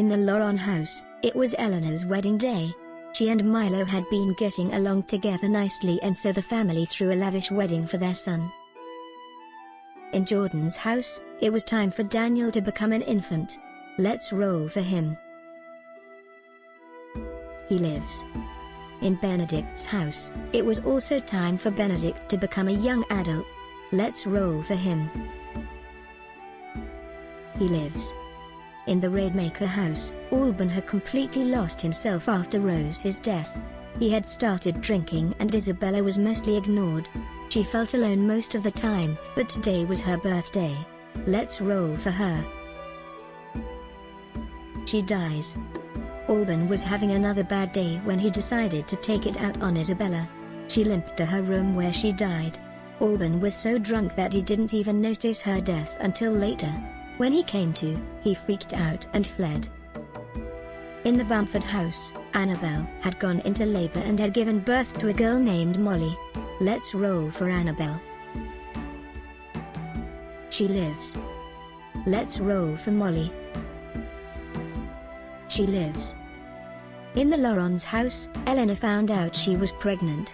In the Loron house, it was Eleanor's wedding day. She and Milo had been getting along together nicely, and so the family threw a lavish wedding for their son. In Jordan's house, it was time for Daniel to become an infant. Let's roll for him. He lives. In Benedict's house, it was also time for Benedict to become a young adult. Let's roll for him. He lives. In the Raidmaker house, Alban had completely lost himself after Rose's death. He had started drinking and Isabella was mostly ignored. She felt alone most of the time, but today was her birthday. Let's roll for her. She dies. Alban was having another bad day when he decided to take it out on Isabella. She limped to her room where she died. Alban was so drunk that he didn't even notice her death until later. When he came to, he freaked out and fled. In the Bamford house, Annabelle had gone into labor and had given birth to a girl named Molly. Let's roll for Annabelle. She lives. Let's roll for Molly. She lives. In the Lorons house, Eleanor found out she was pregnant.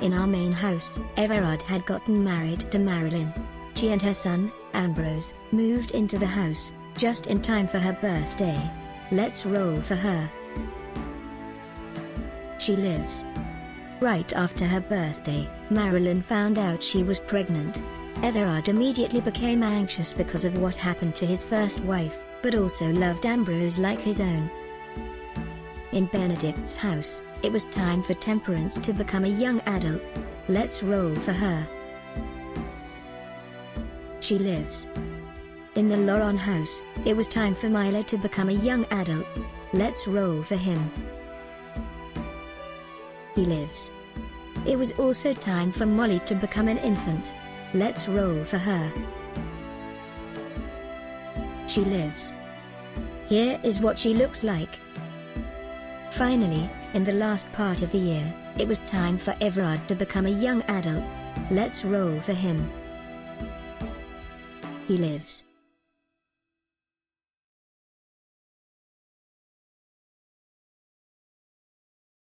In our main house, Everard had gotten married to Marilyn. She and her son, Ambrose, moved into the house, just in time for her birthday. Let's roll for her. She lives. Right after her birthday, Marilyn found out she was pregnant. Everard immediately became anxious because of what happened to his first wife, but also loved Ambrose like his own. In Benedict's house, it was time for Temperance to become a young adult. Let's roll for her. She lives. In the Loron house, it was time for Milo to become a young adult. Let's roll for him. He lives. It was also time for Molly to become an infant. Let's roll for her. She lives. Here is what she looks like. Finally, in the last part of the year, it was time for Everard to become a young adult. Let's roll for him. He lives.